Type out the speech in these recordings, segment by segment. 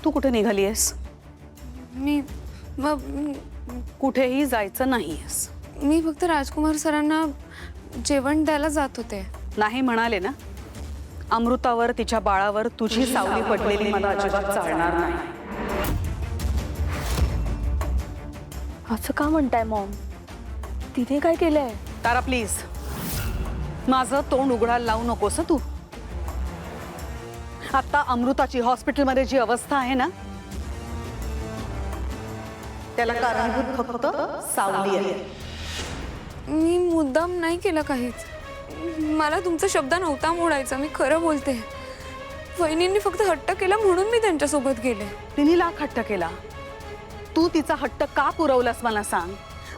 तू कुठे निघालीयस? मी कुठेही जायचं नाहीयेस. मी फक्त राजकुमार सरांना जेवण द्यायला जात होते. नाही म्हणाले ना, अमृतावर तिच्या बाळावर तुझी सावली पडलेली मला अजिबात चालणार नाही. असं का म्हणताय मॉम? तिने काय केलंय? तारा प्लीज, माझं तोंड उघडायला लावू नकोस तू. आता अमृताची हॉस्पिटलमध्ये जी अवस्था आहे ना, त्याला कारणीभूत फक्त सावली आहे. मी मुद्दाम नाही केलं काहीच. मला तुमचा शब्द नव्हता मोडायचा. मी खरं बोलते. वहिनींनी फक्त हट्ट केला म्हणून मी त्यांच्यासोबत गेले. तिने लाख हट्ट केला. तू तिचा हट्ट का पुरवलास मला सांग.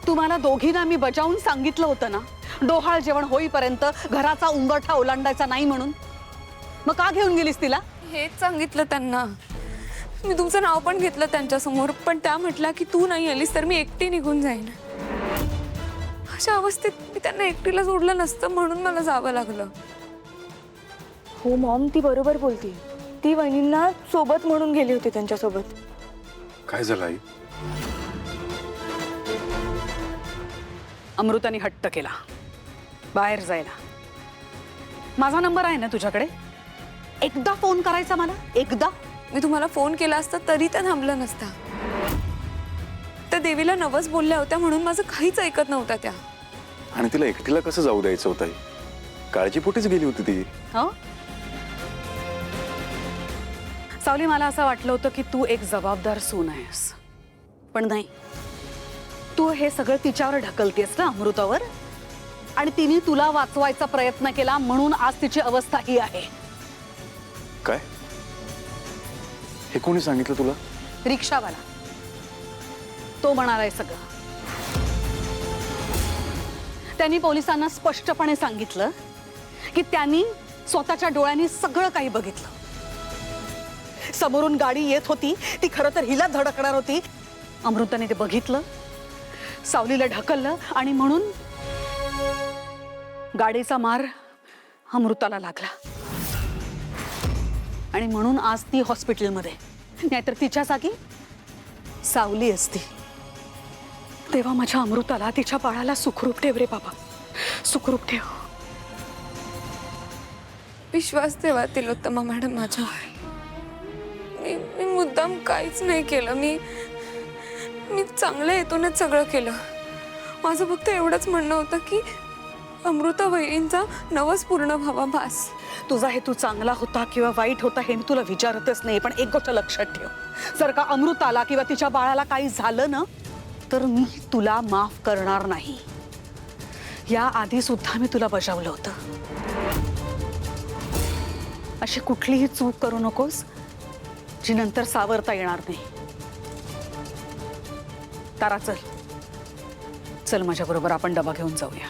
तुम्हाला दोघींना मी बजावून सांगितलं होतं ना, डोहाळ जेवण होईपर्यंत घराचा उंबरठा ओलांडायचा नाही म्हणून. मग का घेऊन गेलीस तिला? हेच सांगितलं त्यांना. मी तुमचं नाव पण घेतलं त्यांच्यासमोर, पण त्या म्हटल्या की तू नाही आलीस तर मी एकटी निघून जाईन. अशा अवस्थेत मी त्यांना एकटीला सोडलं नसतं म्हणून मला जावं लागलं. हो मॉम, ती बरोबर बोलती. ती वहिनींना सोबत म्हणून गेली होती त्यांच्यासोबत. काय झालं आई? अमृताने हट्ट केला बाहेर जायला. माझा नंबर आहे ना तुझ्याकडे? एकदा फोन करायचा मला, एकदा. मी तुम्हाला फोन केला असता तरी त्या थांबलं नसता. त्या देवीला नवस बोलल्या होत्या म्हणून माझं काहीच ऐकत नव्हत्या त्या. आणि तिला एकटीला कसं जाऊ द्यायचं होतं आई? काळजीपोटीच गेली होती ती. हो सावली, मला असं वाटलं होतं की तू एक जबाबदार सून आहेस, पण नाही. तू हे सगळं तिच्यावर ढकलतेस ना, अमृतावर. आणि तिने तुला वाचवायचा प्रयत्न केला म्हणून आज तिची अवस्था ही आहे. काय? हे कोणी सांगितलं तुला? रिक्षावाला. तो म्हणालाय सगळं. त्यांनी पोलिसांना स्पष्टपणे सांगितलं की त्यांनी स्वतःच्या डोळ्यांनी सगळं काही बघितलं. समोरून गाडी येत होती, ती खरं तर हिला धडकणार होती. अमृताने ते बघितलं, सावलीला ढकललं आणि म्हणून गाडीचा मार अमृताला लागला. आणि म्हणून आज ती हॉस्पिटलमध्ये. नाहीतर तिच्या जागी सावली असती. तेव्हा माझ्या अमृताला, तिच्या बाळाला सुखरूप ठेव रे बाबा, सुखरूप ठेव. विश्वास ठेवा तिलोत्तमा मॅडम माझ्यावर. मी मुद्दाम काहीच नाही केलं. मी चांगल्या हेतूनच सगळं केलं. माझं फक्त एवढंच म्हणणं होतं की अमृता वहिनींचा नवस पूर्ण व्हावा बास. तुझा हेतू चांगला होता किंवा वाईट होता हे मी तुला विचारतच नाही, पण एक गोष्ट लक्षात ठेव. जर का अमृताला किंवा तिच्या बाळाला काही झालं ना, तर मी तुला माफ करणार नाही. या आधी सुद्धा मी तुला बजावलं होतं. अशी कुठलीही चूक करू नकोस जी नंतर सावरता येणार नाही. तारा, चल चल माझ्या बरोबर, आपण डबा घेऊन जाऊया.